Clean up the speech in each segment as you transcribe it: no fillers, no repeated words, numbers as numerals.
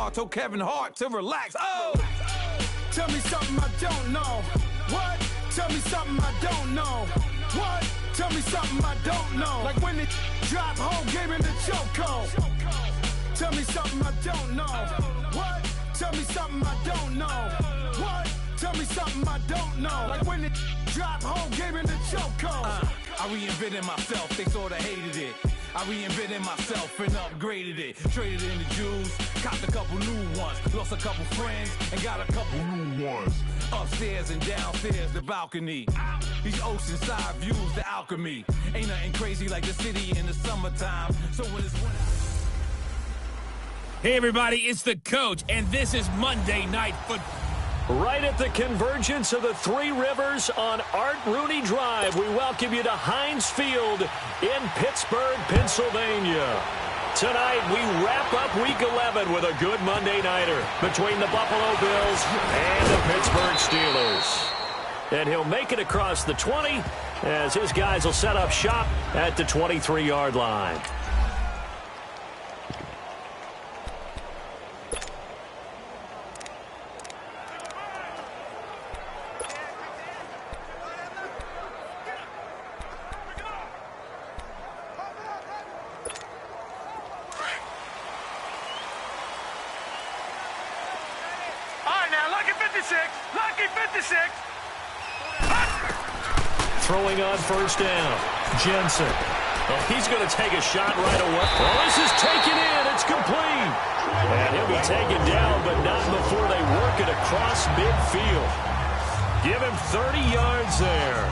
Lamar told Kevin Hart to relax. Oh! Tell me something I don't know. What? Tell me something I don't know. What? Tell me something I don't know. Like when it drop whole game in the chokehold. Tell me something I don't know. What? Tell me something I don't know. What? Tell me something I don't know. Like when it drop whole game in the chokehold. I reinvented myself, they sorta hated it. I reinvented myself and upgraded it. Traded in the Jews, copped a couple new ones. Lost a couple friends and got a couple new ones. Upstairs and downstairs, the balcony. These oceanside views, the alchemy. Ain't nothing crazy like the city in the summertime. So when it's winter. Hey everybody, it's the coach, and this is Monday Night Football. Right at the convergence of the Three Rivers on Art Rooney Drive, we welcome you to Heinz Field in Pittsburgh, Pennsylvania. Tonight, we wrap up Week 11 with a good Monday nighter between the Buffalo Bills and the Pittsburgh Steelers. And he'll make it across the 20 as his guys will set up shop at the 23-yard line. Throwing on first down, Jensen. Oh, he's going to take a shot right away. Well, this is taken in. It's complete. And he'll be taken down, but not before they work it across midfield. Give him 30 yards there.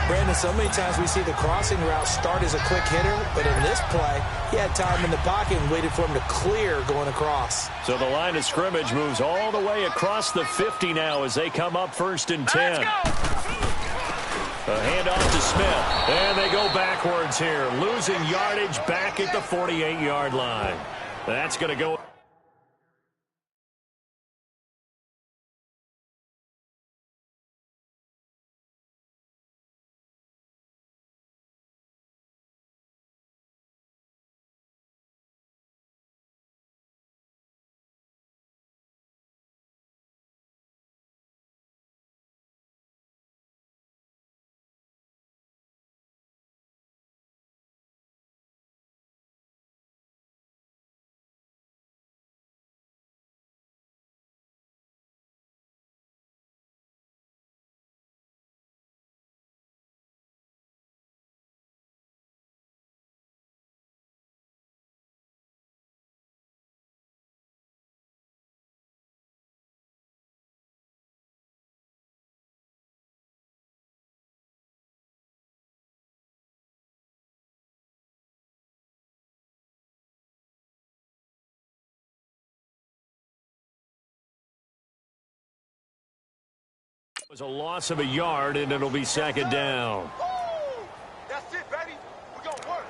Brandon, so many times we see the crossing route start as a quick hitter, but in this play, he had time in the pocket and waited for him to clear going across. So the line of scrimmage moves all the way across the 50 now as they come up first and 10. Let's go! A handoff to Smith, and they go backwards here, losing yardage back at the 48-yard line. That's going to go. It was a loss of a yard, and it'll be second down. That's it, baby. We're going to work.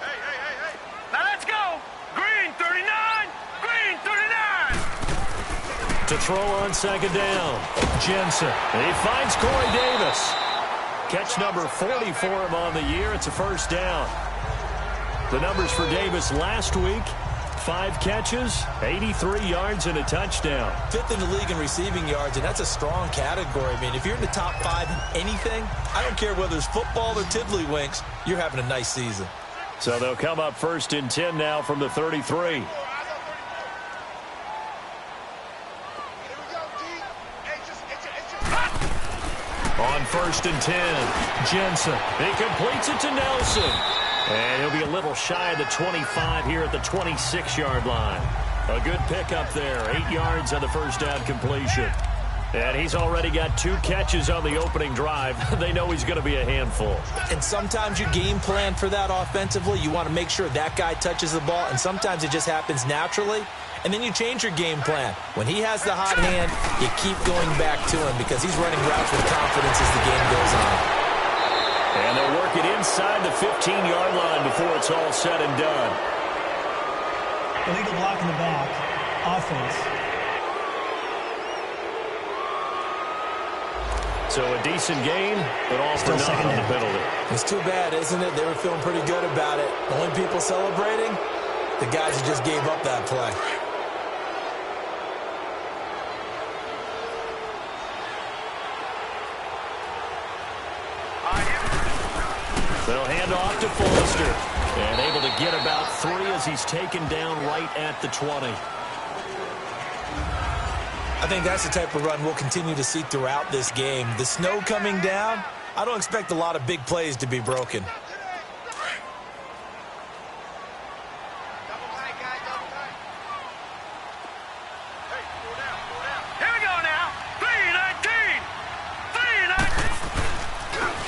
Hey. Now let's go. Green 39. Green 39. To throw on second down, Jensen. He finds Corey Davis. Catch number 40 for him on the year. It's a first down. The numbers for Davis last week, 5 catches, 83 yards, and a touchdown. 5th in the league in receiving yards, and that's a strong category. I mean, if you're in the top 5 in anything, I don't care whether it's football or tiddlywinks, you're having a nice season. So they'll come up first and 10 now from the 33. On first and 10, Jensen. He completes it to Nelson. And he'll be a little shy of the 25 here at the 26-yard line. A good pickup there. 8 yards on the first down completion. And he's already got 2 catches on the opening drive. They know he's going to be a handful. And sometimes you game plan for that offensively. You want to make sure that guy touches the ball, and sometimes it just happens naturally. And then you change your game plan. When he has the hot hand, you keep going back to him because he's running routes with confidence as the game goes on. And they'll work it inside the 15-yard line before it's all said and done. Illegal block in the back. Offense. So a decent game, but all for nothing on the penalty. It's too bad, isn't it? They were feeling pretty good about it. The only people celebrating, the guys who just gave up that play. They'll hand off to Foster. And able to get about 3 as he's taken down right at the 20. I think that's the type of run we'll continue to see throughout this game. The snow coming down, I don't expect a lot of big plays to be broken.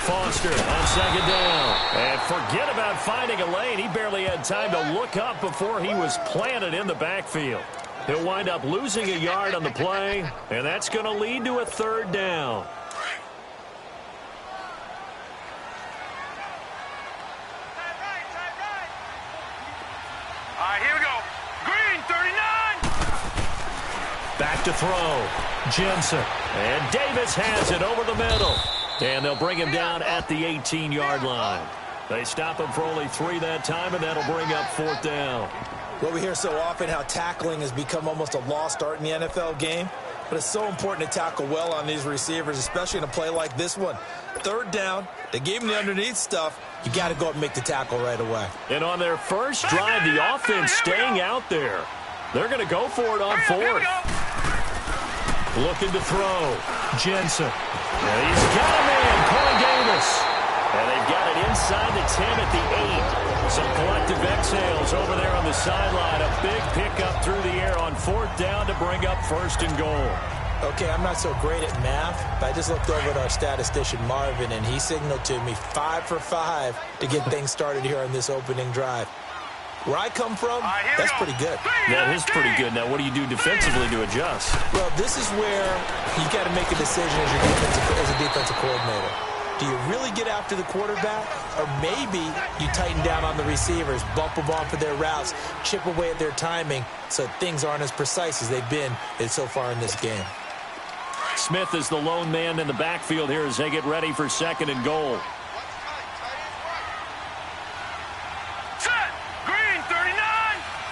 Foster on second down. And forget about finding a lane. He barely had time to look up before he was planted in the backfield. He'll wind up losing a yard on the play, and that's going to lead to a third down. All right, here we go. Green, 39. Back to throw. Jensen. And Davis has it over the middle. And they'll bring him down at the 18-yard line. They stop him for only 3 that time, and that'll bring up fourth down. Well, we hear so often how tackling has become almost a lost art in the NFL game, but it's so important to tackle well on these receivers, especially in a play like this one. Third down, they gave him the underneath stuff. You got to go up and make the tackle right away. And on their first drive, the offense staying out there. They're going to go for it on fourth. Looking to throw. Jensen. And he's got a man, Corey Davis. And they've got it inside the 10 at the 8. Some collective exhales over there on the sideline. A big pickup through the air on fourth down to bring up first and goal. Okay, I'm not so great at math, but I just looked over at our statistician, Marvin, and he signaled to me 5 for 5 to get things started here on this opening drive. Where I come from, that's pretty good. That is pretty good. Now, what do you do defensively to adjust? Well, this is where you got to make a decision as a defensive coordinator. Do you really get after the quarterback? Or maybe you tighten down on the receivers, bump them off of their routes, chip away at their timing so things aren't as precise as they've been so far in this game. Smith is the lone man in the backfield here as they get ready for second and goal. Set. Green, 39.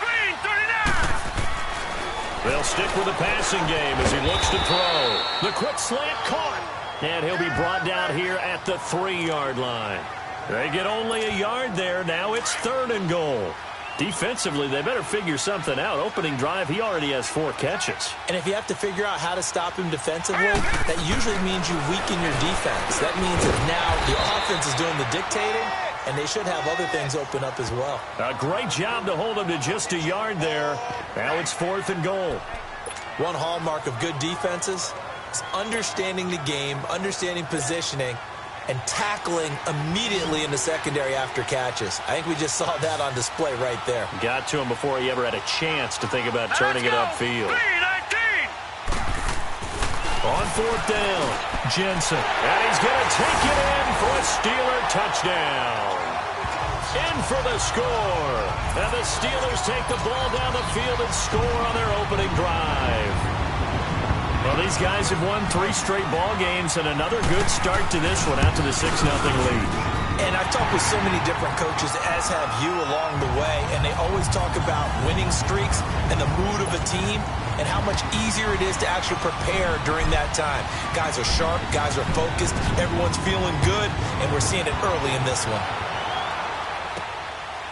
Green, 39. They'll stick with the passing game as he looks to throw. The quick slant caught. And he'll be brought down here at the 3-yard line. They get only a yard there. Now it's third and goal. Defensively, they better figure something out. Opening drive, he already has 4 catches. And if you have to figure out how to stop him defensively, that usually means you weaken your defense. That means that now the offense is doing the dictating, and they should have other things open up as well. A great job to hold him to just a yard there. Now it's fourth and goal. One hallmark of good defenses is understanding the game, understanding positioning, and tackling immediately in the secondary after catches. I think we just saw that on display right there. Got to him before he ever had a chance to think about turning it upfield. On fourth down, Jensen. And he's going to take it in for a Steeler touchdown. In for the score. And the Steelers take the ball down the field and score on their opening drive. Well, these guys have won 3 straight ball games and another good start to this one out to the 6-0 lead. And I've talked with so many different coaches, as have you along the way, and they always talk about winning streaks and the mood of a team and how much easier it is to actually prepare during that time. Guys are sharp, guys are focused, everyone's feeling good, and we're seeing it early in this one.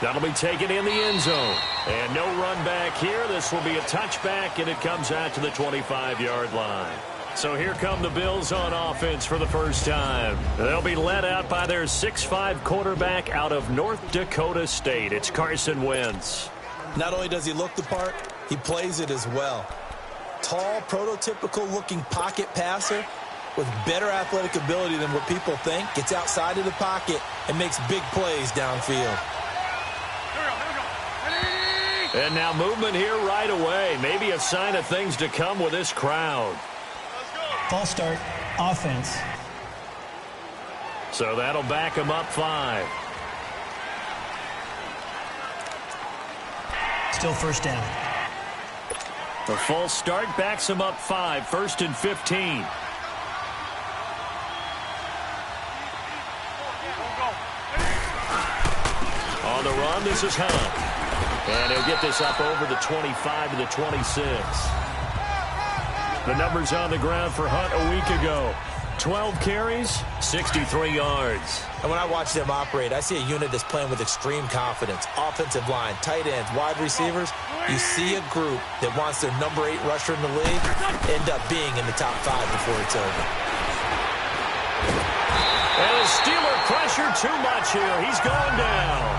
That'll be taken in the end zone. And no run back here. This will be a touchback, and it comes out to the 25-yard line. So here come the Bills on offense for the first time. They'll be led out by their 6'5" quarterback out of North Dakota State. It's Carson Wentz. Not only does he look the part, he plays it as well. Tall, prototypical-looking pocket passer with better athletic ability than what people think. Gets outside of the pocket and makes big plays downfield. And now movement here right away. Maybe a sign of things to come with this crowd. False start, offense. So that'll back them up 5. Still first down. The false start backs him up 5, 1st and 15. On the run, this is Hunt. And he'll get this up over the 25 to the 26. The numbers on the ground for Hunt a week ago. 12 carries, 63 yards. And when I watch them operate, I see a unit that's playing with extreme confidence. Offensive line, tight ends, wide receivers. You see a group that wants their number 8 rusher in the league end up being in the top 5 before it's over. And the Steeler pressure too much here. He's going down.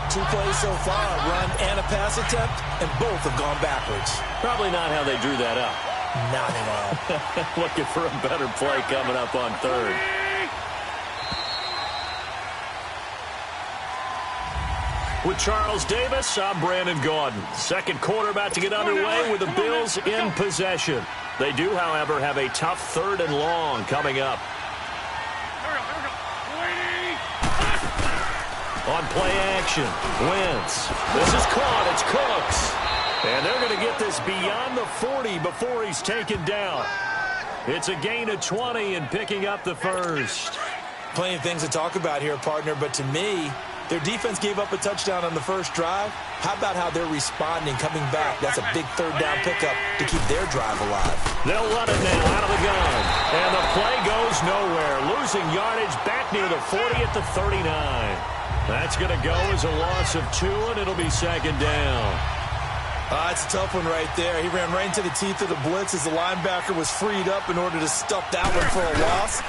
2 plays so far, a run and a pass attempt, and both have gone backwards. Probably not how they drew that up. Not at all. Looking for a better play coming up on 3rd. With Charles Davis, I'm Brandon Gaudin. Second quarter about to get underway with the Bills in possession. They do, however, have a tough 3rd and long coming up. On play action, Wentz. This is caught. It's Cooks. And they're going to get this beyond the 40 before he's taken down. It's a gain of 20 and picking up the first. Plenty of things to talk about here, partner, but to me, their defense gave up a touchdown on the first drive. How about how they're responding, coming back? That's a big 3rd down pickup to keep their drive alive. They'll run it now out of the gun. And the play goes nowhere. Losing yardage back near the 40 at the 39. That's going to go as a loss of 2, and it'll be 2nd down. It's a tough one right there. He ran right into the teeth of the blitz as the linebacker was freed up in order to stuff that one for a loss.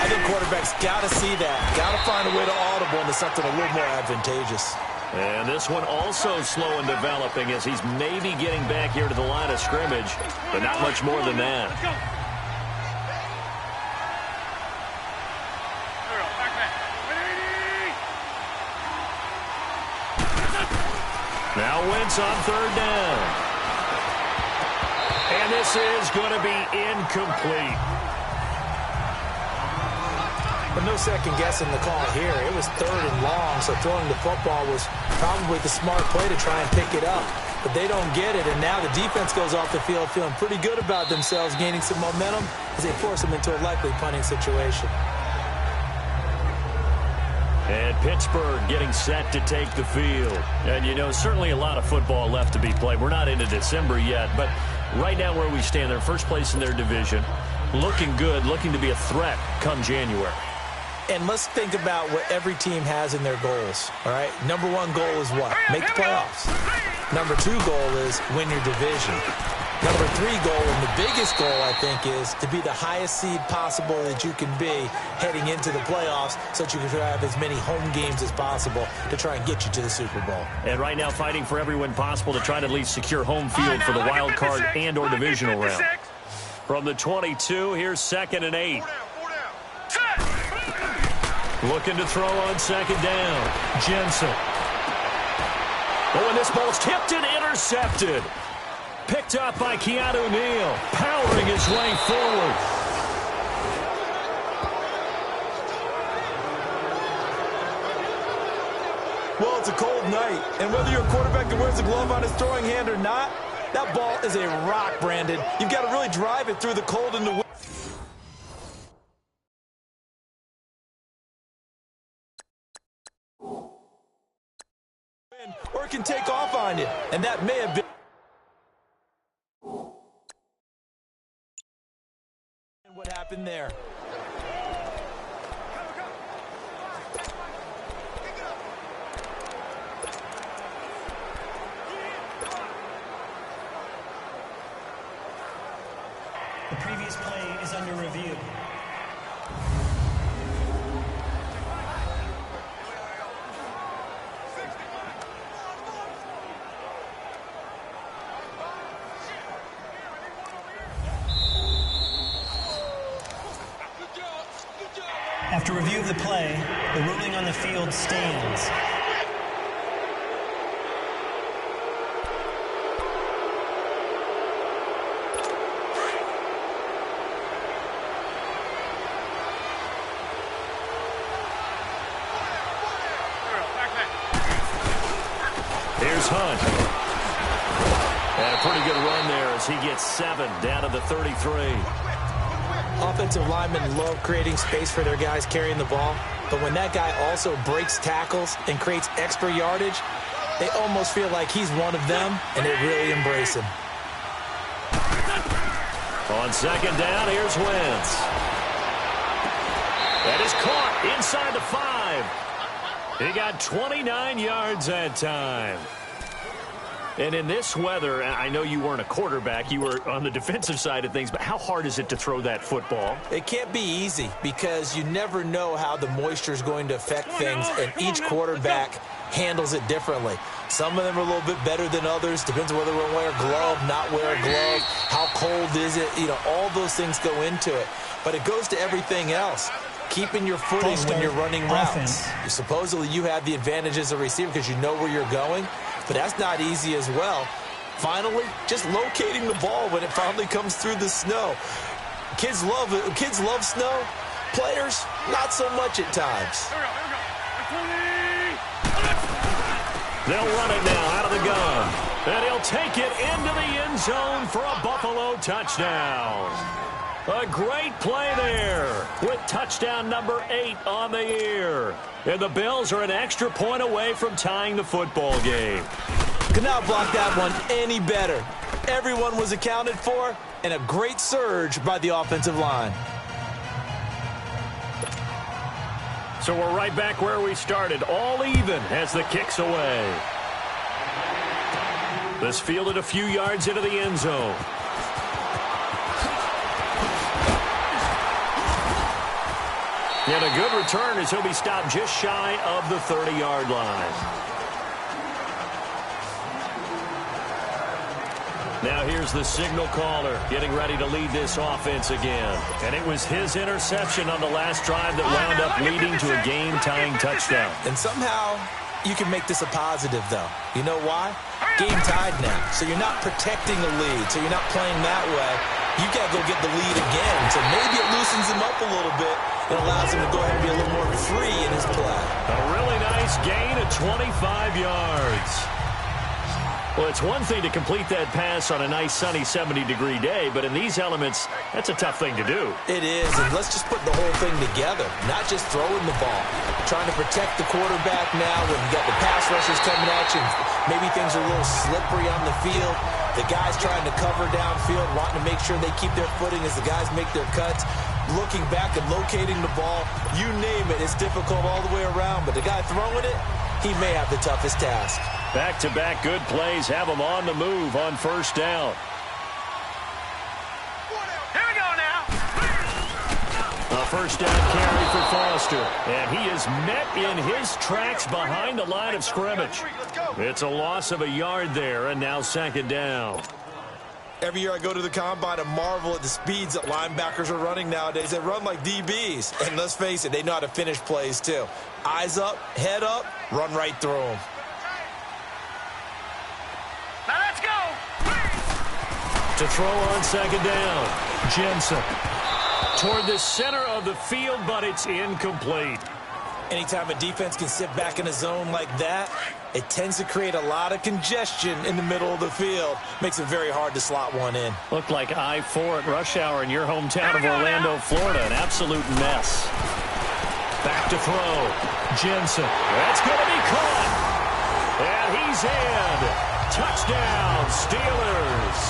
I think quarterbacks got to see that. Got to find a way to audible into something a little more advantageous. And this one also slow in developing as he's maybe getting back here to the line of scrimmage, but not much more than that. Now Wentz on 3rd down. And this is going to be incomplete. But no second guessing the call here. It was 3rd and long, so throwing the football was probably the smart play to try and pick it up. But they don't get it, and now the defense goes off the field feeling pretty good about themselves, gaining some momentum as they force them into a likely punting situation. And Pittsburgh getting set to take the field. And, you know, certainly a lot of football left to be played. We're not into December yet, but right now where we stand, they're first place in their division. Looking good, looking to be a threat come January. And let's think about what every team has in their goals, all right? Number 1 goal is what? Make the playoffs. Number 2 goal is win your division. Number 3 goal, and the biggest goal, I think, is to be the highest seed possible that you can be heading into the playoffs so that you can have as many home games as possible to try and get you to the Super Bowl. And right now fighting for every win possible to try to at least secure home field for the wild card and or divisional round. From the 22, here's 2nd and 8. Looking to throw on 2nd down. Jensen. Oh, and this ball's tipped and intercepted. Picked up by Keanu Neal, powering his way forward. Well, it's a cold night, and whether you're a quarterback that wears a glove on his throwing hand or not, that ball is a rock, Brandon. You've got to really drive it through the cold and the wind. Or it can take off on you, and that may have been what happened there. The previous play is under review. After review of the play, the ruling on the field stands. Here's Hunt. And a pretty good run there as he gets 7 down to the 33. Offensive linemen love creating space for their guys carrying the ball, but when that guy also breaks tackles and creates extra yardage, they almost feel like he's one of them, and they really embrace him. On second down, here's Wentz. That is caught inside the 5. He got 29 yards that time. And in this weather, I know you weren't a quarterback. You were on the defensive side of things, but how hard is it to throw that football? It can't be easy because you never know how the moisture is going to affect things, and each quarterback handles it differently. Some of them are a little bit better than others. Depends on whether we're wearing a glove, not wear a glove, how cold is it. You know, all those things go into it. But it goes to everything else. Keeping your footing when you're running routes. Supposedly you have the advantage as a receiver because you know where you're going, but that's not easy as well. Finally, just locating the ball when it finally comes through the snow. Kids love it. Kids love snow. Players, not so much at times. They'll run it now out of the gun. And he'll take it into the end zone for a Buffalo touchdown. A great play there with touchdown number 8 on the year. And the Bills are an extra point away from tying the football game. Could not block that one any better. Everyone was accounted for, and a great surge by the offensive line. So we're right back where we started, all even as the kick's away. This fielded a few yards into the end zone. And a good return as he'll be stopped just shy of the 30-yard line. Now here's the signal caller getting ready to lead this offense again. And it was his interception on the last drive that wound up leading to a game-tying touchdown. And somehow you can make this a positive, though. You know why? Game tied now. So you're not protecting the lead. So you're not playing that way. You got to go get the lead again. So maybe it loosens him up a little bit and allows him to go ahead and be a little more free in his play. A really nice gain of 25 yards. Well, it's one thing to complete that pass on a nice sunny 70-degree day, but in these elements, that's a tough thing to do. It is, and let's just put the whole thing together, not just throwing the ball. Trying to protect the quarterback now when you got the pass rushers coming at you. Maybe things are a little slippery on the field. The guys trying to cover downfield, wanting to make sure they keep their footing as the guys make their cuts. Looking back and locating the ball, you name it, it's difficult all the way around, but the guy throwing it, he may have the toughest task. Back-to-back good plays have him on the move on first down. Here we go now. A first down carry for Foster. And he is met in his tracks behind the line of scrimmage. It's a loss of a yard there, and now second down. Every year I go to the combine and marvel at the speeds that linebackers are running nowadays. They run like DBs. And let's face it, they know how to finish plays too. Eyes up, head up, run right through them. Now let's go. To throw on second down, Jensen. Toward the center of the field, but it's incomplete. Anytime a defense can sit back in a zone like that, it tends to create a lot of congestion in the middle of the field. Makes it very hard to slot one in. Looked like I-4 at rush hour in your hometown of Orlando, Florida. An absolute mess. Back to throw. Jensen. That's going to be caught. And he's in. Touchdown, Steelers.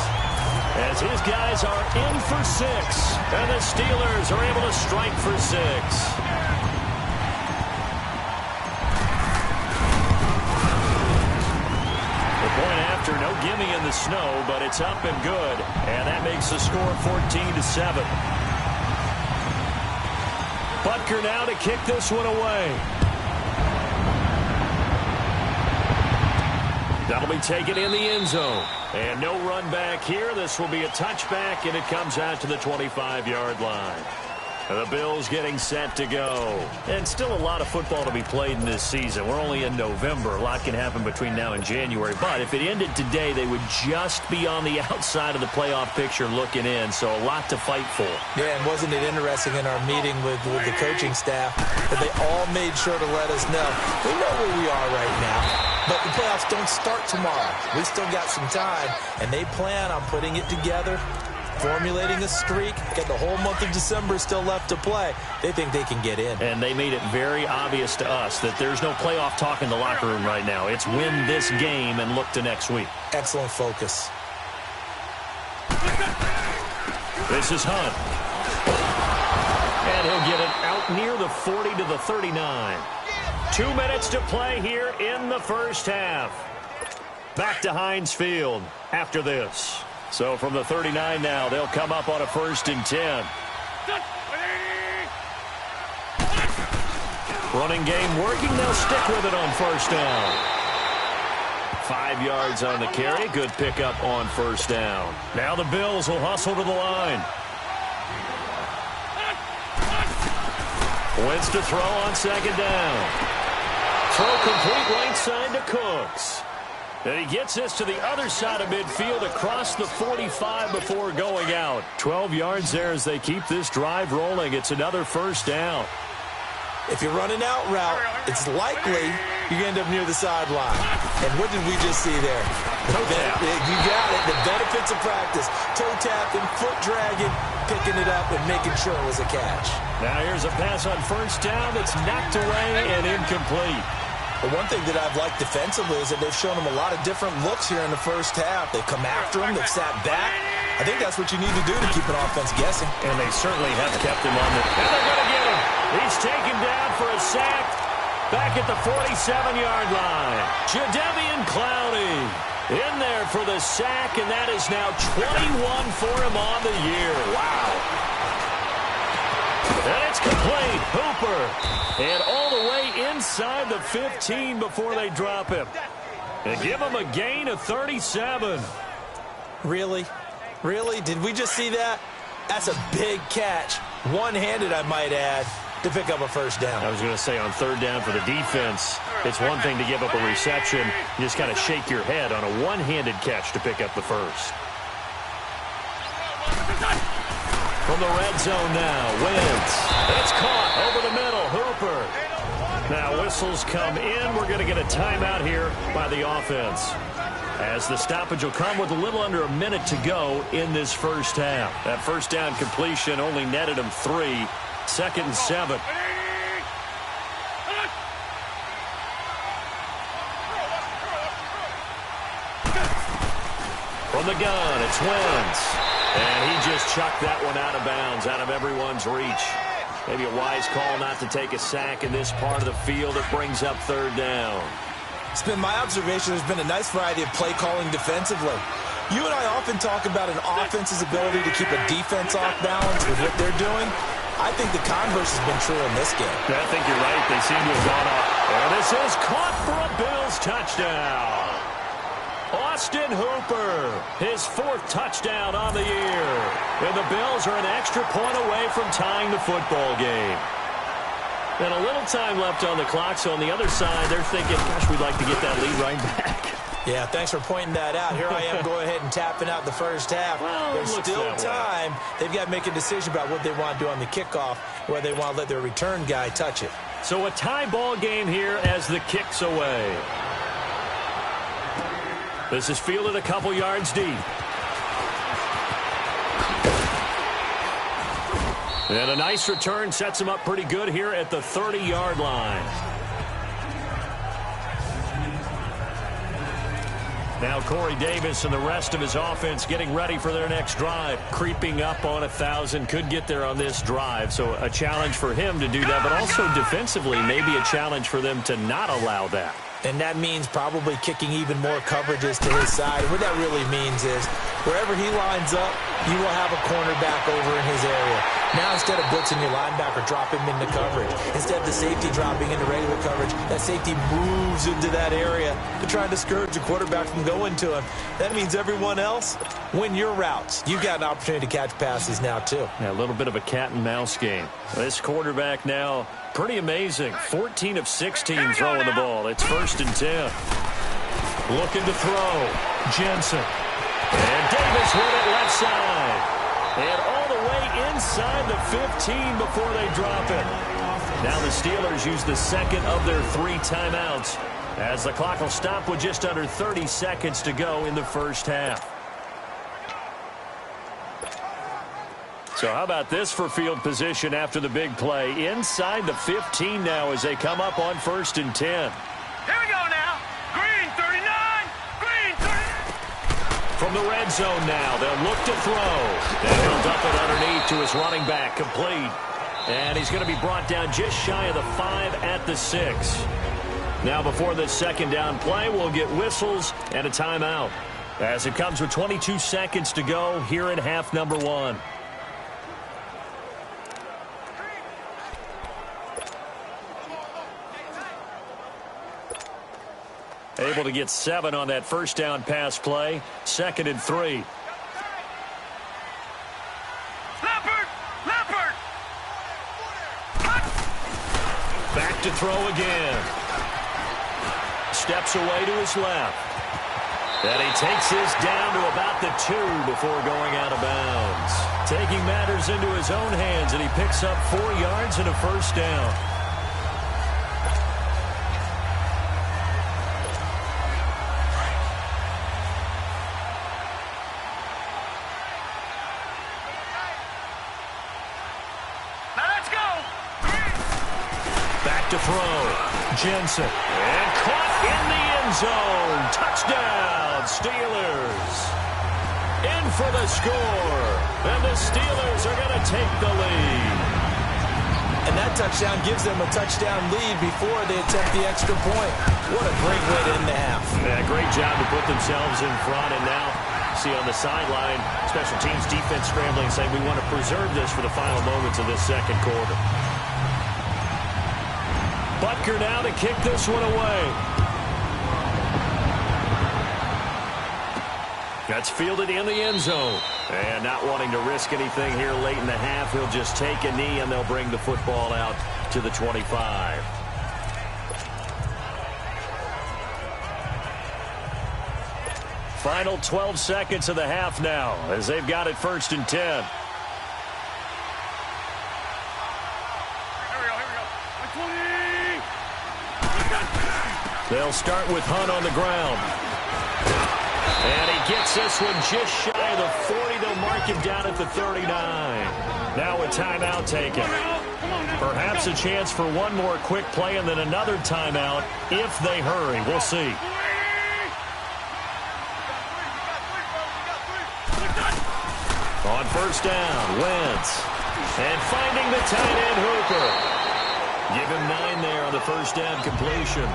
As his guys are in for 6. And the Steelers are able to strike for 6. Point after, no gimme in the snow, but it's up and good. And that makes the score 14-7. Butker now to kick this one away. That'll be taken in the end zone. And no run back here. This will be a touchback, and it comes out to the 25-yard line. The Bills getting set to go. And still a lot of football to be played in this season. We're only in November. A lot can happen between now and January. But if it ended today, they would just be on the outside of the playoff picture looking in. So a lot to fight for. Yeah, and wasn't it interesting in our meeting with the coaching staff that they all made sure to let us know we know where we are right now. But the playoffs don't start tomorrow. We still got some time, and they plan on putting it together, formulating a streak. Got the whole month of December still left to play. They think they can get in. And they made it very obvious to us that there's no playoff talk in the locker room right now. It's win this game and look to next week. Excellent focus. This is Hunt. And he'll get it out near the 40 to the 39. 2 minutes to play here in the first half. Back to Heinz Field after this. So from the 39 now, they'll come up on a 1st and 10. Running game working. They'll stick with it on 1st down. 5 yards on the carry. Good pickup on 1st down. Now the Bills will hustle to the line. Wentz to throw on 2nd down. Throw complete right side to Cooks. And he gets this to the other side of midfield across the 45 before going out. 12 yards there as they keep this drive rolling. It's another 1st down. If you're running out route, it's likely you end up near the sideline. And what did we just see there? Toe tap. You got it. The benefits of practice. Toe tapping, foot dragging, picking it up, and making sure it was a catch. Now here's a pass on 1st down that's knocked away and incomplete. The one thing that I've liked defensively is that they've shown them a lot of different looks here in the first half. They've come after him. They've sat back. I think that's what you need to do to keep an offense guessing. And they certainly have kept him on the... And they're going to get him. He's taken down for a sack back at the 47-yard line. Jadeveon Clowney in there for the sack, and that is now 21 for him on the year. Wow. And it's complete. Hooper. And all the way inside the 15 before they drop him. And give him a gain of 37. Really? Really? Did we just see that? That's a big catch. One-handed, I might add, to pick up a 1st down. I was going to say on 3rd down for the defense, it's one thing to give up a reception. You just kind of shake your head on a one-handed catch to pick up the 1st. From the red zone now, Wentz. It's caught over the middle. Hooper. Now whistles come in. We're going to get a timeout here by the offense, as the stoppage will come with a little under a minute to go in this first half. That 1st down completion only netted him 3. 2nd and 7. From the gun, it's Wentz. And he just chucked that one out of bounds, out of everyone's reach. Maybe a wise call not to take a sack in this part of the field. It brings up 3rd down. It's been my observation there's been a nice variety of play calling defensively. You and I often talk about an offense's ability to keep a defense off balance with what they're doing. I think the converse has been true in this game. I think you're right. They seem to have gone off. And this is caught for a Bills touchdown. Austin Hooper, his 4th touchdown on the year. And the Bills are an extra point away from tying the football game. And a little time left on the clock, so on the other side, they're thinking, gosh, we'd like to get that lead right back. Yeah, thanks for pointing that out. Here I am going ahead and tapping out the first half. Well, there's still time. They've got to make a decision about what they want to do on the kickoff, whether they want to let their return guy touch it. So a tie ball game here as the kick's away. This is fielded a couple yards deep. And a nice return sets him up pretty good here at the 30-yard line. Now Corey Davis and the rest of his offense getting ready for their next drive. Creeping up on 1,000. Could get there on this drive. So a challenge for him to do that, but also defensively maybe a challenge for them to not allow that. And that means probably kicking even more coverages to his side. What that really means is wherever he lines up, you will have a cornerback over in his area. Now instead of blitzing your linebacker, drop him into coverage. Instead of the safety dropping into regular coverage, that safety moves into that area to try and discourage the quarterback from going to him. That means everyone else, win your routes. You've got an opportunity to catch passes now too. Yeah, a little bit of a cat and mouse game. This quarterback now, pretty amazing. 14 of 16 throwing the ball. It's 1st and 10. Looking to throw. Jensen. And Davis with it left side. And all the way inside the 15 before they drop it. Now the Steelers use the 2nd of their 3 timeouts as the clock will stop with just under 30 seconds to go in the first half. So how about this for field position after the big play? Inside the 15 now as they come up on 1st and 10. Here we go now. Green 39. Green 39. From the red zone now, they'll look to throw. And he'll dump it underneath to his running back, complete. And he's going to be brought down just shy of the 5 at the 6. Now before this second down play, we'll get whistles and a timeout, as it comes with 22 seconds to go here in half number 1. Able to get 7 on that first down pass play. 2nd and 3. Leopard! Back to throw again. Steps away to his left. And he takes this down to about the 2 before going out of bounds. Taking matters into his own hands, and he picks up 4 yards and a first down. To throw. Jensen. And caught in the end zone. Touchdown, Steelers. In for the score. And the Steelers are going to take the lead. And that touchdown gives them a touchdown lead before they attempt the extra point. What a great way to end the half. Yeah, great job to put themselves in front. And now, see on the sideline, special teams defense scrambling, saying we want to preserve this for the final moments of this second quarter. Butker now to kick this one away. That's fielded in the end zone. And not wanting to risk anything here late in the half, he'll just take a knee and they'll bring the football out to the 25. Final 12 seconds of the half now as they've got it 1st and 10. They'll start with Hunt on the ground. And he gets this one just shy of the 40. They'll mark him down at the 39. Now a timeout taken. Perhaps a chance for one more quick play and then another timeout if they hurry. We'll see. On 1st down, Wentz. And finding the tight end, Hooper. Give him 9 there on the 1st down completion.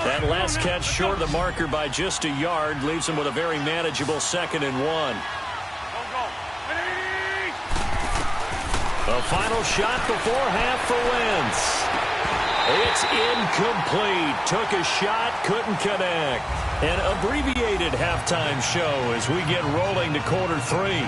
That last catch short of the marker by just a yard leaves him with a very manageable 2nd and 1. A final shot before half for Wentz. It's incomplete. Took a shot, couldn't connect. An abbreviated halftime show as we get rolling to quarter 3.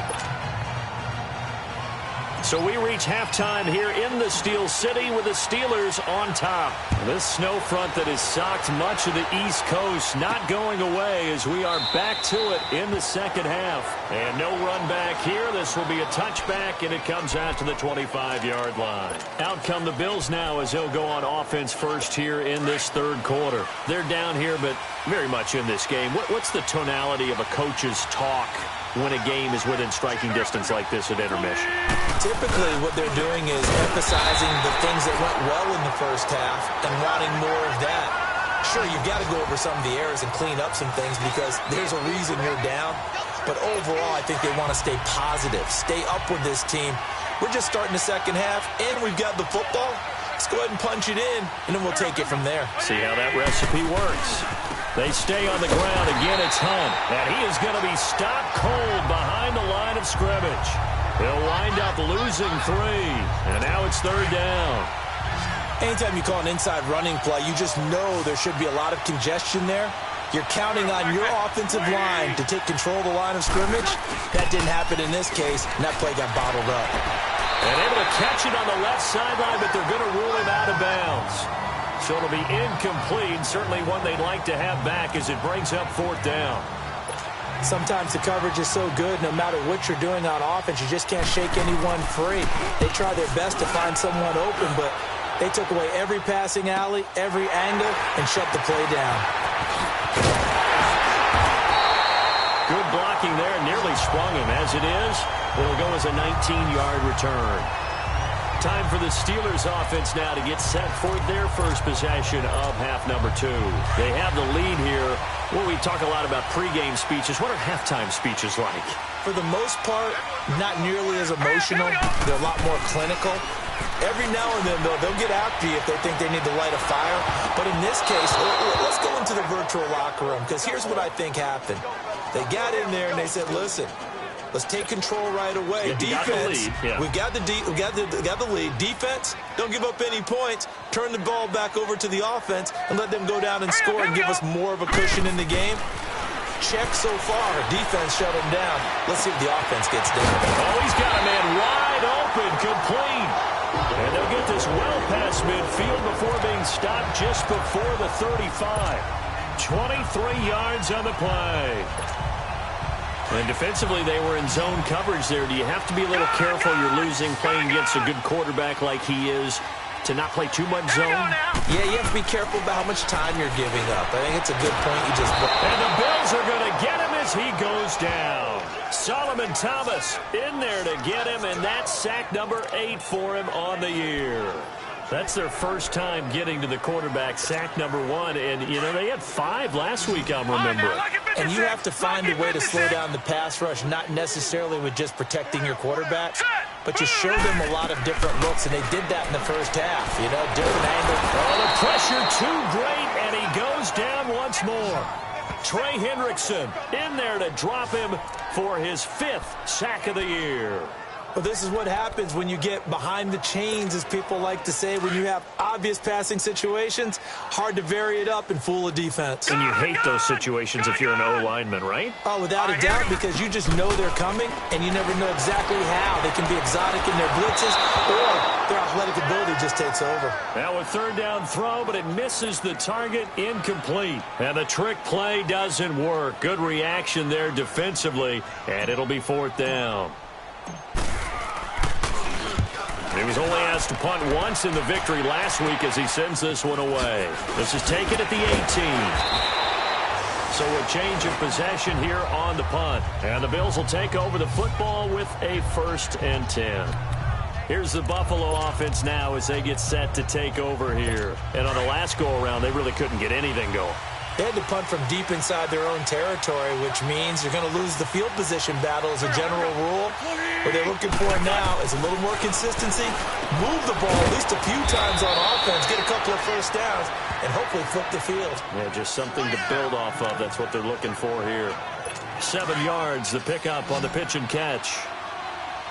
So we reach halftime here in the Steel City with the Steelers on top. This snow front that has socked much of the East Coast not going away as we are back to it in the second half. And no run back here. This will be a touchback, and it comes out to the 25-yard line. Out come the Bills now as they'll go on offense first here in this third quarter. They're down here, but very much in this game. What's the tonality of a coach's talk when a game is within striking distance like this at intermission? Typically, what they're doing is emphasizing the things that went well in the first half and wanting more of that. Sure, you've got to go over some of the errors and clean up some things because there's a reason you're down. But overall, I think they want to stay positive, stay up with this team. We're just starting the second half, and we've got the football. Let's go ahead and punch it in, and then we'll take it from there. See how that recipe works. They stay on the ground. Again, it's Hunt. And he is going to be stopped cold behind the line of scrimmage. He'll wind up losing 3. And now it's 3rd down. Anytime you call an inside running play, you just know there should be a lot of congestion there. You're counting on your offensive line to take control of the line of scrimmage. That didn't happen in this case, and that play got bottled up. And able to catch it on the left sideline, but they're going to rule him out of bounds. So it'll be incomplete. Certainly one they'd like to have back as it brings up 4th down. Sometimes the coverage is so good, no matter what you're doing on offense, you just can't shake anyone free. They try their best to find someone open, but they took away every passing alley, every angle, and shut the play down. Good blocking there, nearly sprung him. As it is, it'll go as a 19-yard return. Time for the Steelers offense now to get set for their first possession of half number 2. They have the lead here. Well, we talk a lot about pregame speeches. What are halftime speeches like? For the most part, not nearly as emotional. They're a lot more clinical. Every now and then, though, they'll get after you if they think they need to light a fire. But in this case, let's go into the virtual locker room, because here's what I think happened. They got in there and they said, listen, let's take control right away. Defense, we got the lead. Defense, don't give up any points. Turn the ball back over to the offense and let them go down and score and give us more of a cushion in the game. Check so far. Defense shut him down. Let's see if the offense gets down. Oh, he's got a man wide open, complete. And they'll get this well past midfield before being stopped just before the 35. 23 yards on the play. And defensively, they were in zone coverage there. Do you have to be a little careful? You're losing, playing against a good quarterback like he is, to not play too much zone? Yeah, you have to be careful about how much time you're giving up. I think it's a good point you just brought. And the Bills are going to get him as he goes down. Solomon Thomas in there to get him, and that's sack number 8 for him on the year. That's their first time getting to the quarterback, sack number 1. And, you know, they had 5 last week, I'm remembering. And you have to find a way to slow down the pass rush, not necessarily with just protecting your quarterbacks, but you show them a lot of different looks, and they did that in the first half. You know, different angles. Oh, the pressure too great, and he goes down once more. Trey Hendrickson in there to drop him for his 5th sack of the year. Well, this is what happens when you get behind the chains, as people like to say. When you have obvious passing situations, hard to vary it up and fool a defense. And you hate those situations if you're an O-lineman, right? Oh, without a doubt, because you just know they're coming, and you never know exactly how. They can be exotic in their blitzes, or their athletic ability just takes over. Now a third down throw, but it misses the target, incomplete. And the trick play doesn't work. Good reaction there defensively, and it'll be 4th down. He was only asked to punt once in the victory last week as he sends this one away. This is taken at the 18. So a change of possession here on the punt. And the Bills will take over the football with a 1st and 10. Here's the Buffalo offense now as they get set to take over here. And on the last go-around, they really couldn't get anything going. They had to punt from deep inside their own territory, which means you're going to lose the field position battle as a general rule. What they're looking for now is a little more consistency, move the ball at least a few times on offense, get a couple of first downs, and hopefully flip the field. Yeah, just something to build off of. That's what they're looking for here. 7 yards, the pickup on the pitch and catch.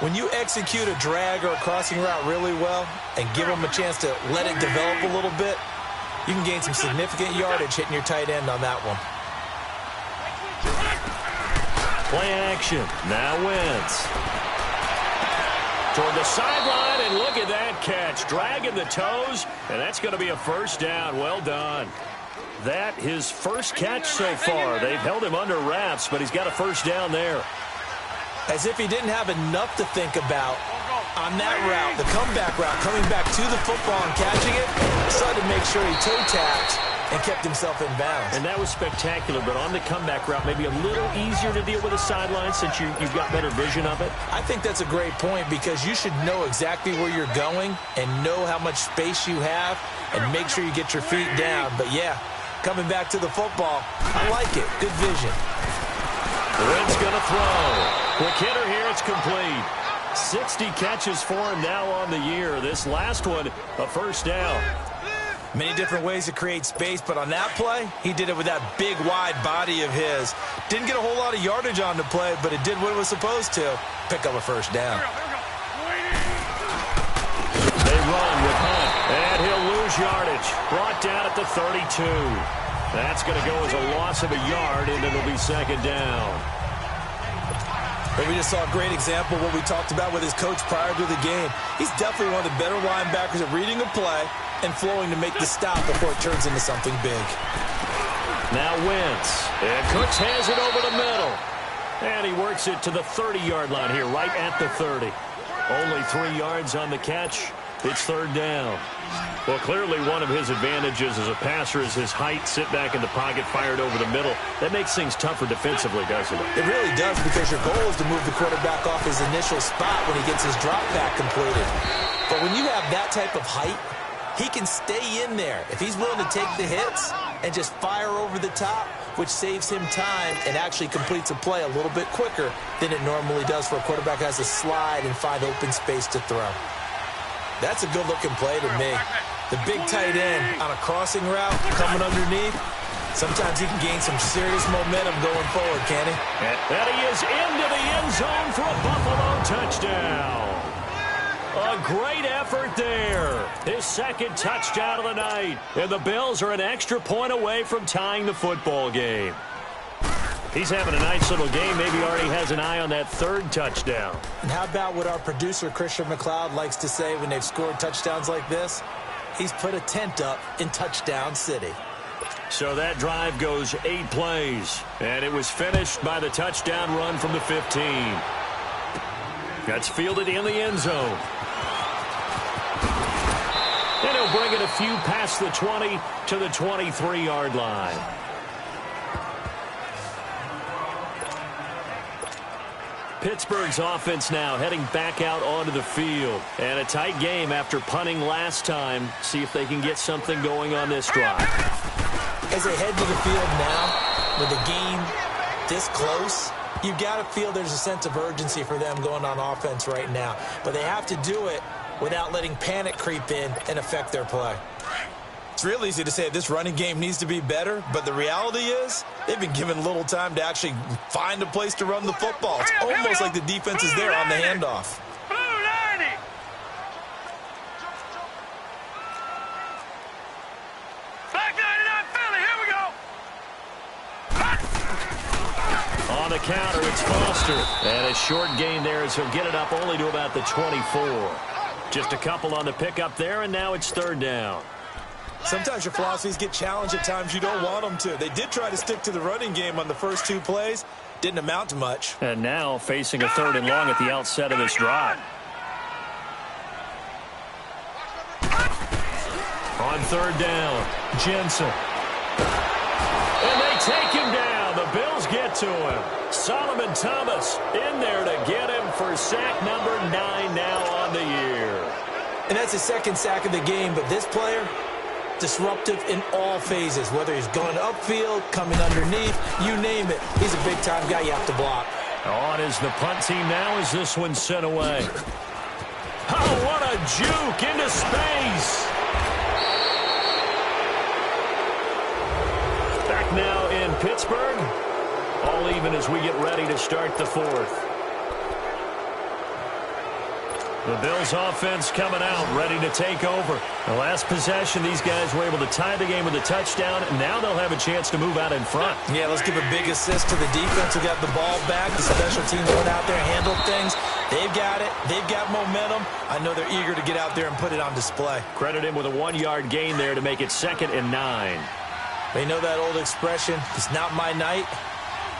When you execute a drag or a crossing route really well and give them a chance to let it develop a little bit, you can gain some significant yardage hitting your tight end on that one. Play action. Now Wentz. Toward the sideline, and look at that catch. Dragging the toes, and that's going to be a 1st down. Well done. That his first catch so far. They've held him under wraps, but he's got a 1st down there. As if he didn't have enough to think about on that route, the comeback route, coming back to the football and catching it, decided to make sure he toe-tapped and kept himself in bounds. And that was spectacular, but on the comeback route, maybe a little easier to deal with the sideline since you've got better vision of it. I think that's a great point, because you should know exactly where you're going and know how much space you have and make sure you get your feet down. But, yeah, coming back to the football, I like it. Good vision. Wentz going to throw. Quick hitter here, it's complete. 60 catches for him now on the year. This last one, a 1st down. Many different ways to create space, but on that play, he did it with that big, wide body of his. Didn't get a whole lot of yardage on the play, but it did what it was supposed to. Pick up a 1st down. They run with Hunt, and he'll lose yardage. Brought down at the 32. That's going to go as a loss of a yard, and it'll be 2nd down. But we just saw a great example of what we talked about with his coach prior to the game. He's definitely one of the better linebackers at reading a play and flowing to make the stop before it turns into something big. Now Wentz. And Cooks has it over the middle. And he works it to the 30-yard line here, right at the 30. Only 3 yards on the catch. It's third down. Well, clearly one of his advantages as a passer is his height, sit back in the pocket, fired over the middle. That makes things tougher defensively, doesn't it? It really does, because your goal is to move the quarterback off his initial spot when he gets his drop back completed. But when you have that type of height, he can stay in there. If he's willing to take the hits and just fire over the top, which saves him time and actually completes a play a little bit quicker than it normally does for a quarterback who has to slide and find open space to throw. That's a good-looking play to me. The big tight end on a crossing route coming underneath, sometimes he can gain some serious momentum going forward, can he? And he is into the end zone for a Buffalo touchdown. A great effort there. His second touchdown of the night. And the Bills are an extra point away from tying the football game. He's having a nice little game. Maybe already has an eye on that third touchdown. And how about what our producer, Christian McLeod, likes to say when they've scored touchdowns like this? He's put a tent up in Touchdown City. So that drive goes 8 plays. And it was finished by the touchdown run from the 15. That's fielded in the end zone. And he'll bring it a few past the 20 to the 23-yard line. Pittsburgh's offense now heading back out onto the field. And a tight game after punting last time. See if they can get something going on this drive. As they head to the field now, with the game this close, you've got to feel there's a sense of urgency for them going on offense right now. But they have to do it without letting panic creep in and affect their play. It's real easy to say this running game needs to be better, but the reality is they've been given little time to actually find a place to run the football. It's almost like the defense is there on the handoff. On the counter, it's Foster. And a short gain there as he'll get it up only to about the 24. Just a couple on the pickup there, and now it's third down. Sometimes your philosophies get challenged at times you don't want them to. They did try to stick to the running game on the first 2 plays. Didn't amount to much. And now facing a third and long at the outset of this drive. On third down, Jensen. And they take him down. The Bills get to him. Solomon Thomas in there to get him for sack number 9 now on the year. And that's his second sack of the game, but this player, disruptive in all phases, whether he's going upfield, coming underneath, you name it. He's a big-time guy you have to block. On is the punt team now as this one's sent away. Oh, what a juke into space. Back now in Pittsburgh. All even as we get ready to start the fourth. The Bills offense coming out, ready to take over. The last possession, these guys were able to tie the game with a touchdown, and now they'll have a chance to move out in front. Yeah, let's give a big assist to the defense who got the ball back. The special teams went out there and handled things. They've got it. They've got momentum. I know they're eager to get out there and put it on display. Credit him with a 1-yard gain there to make it 2nd and 9. They know that old expression, it's not my night.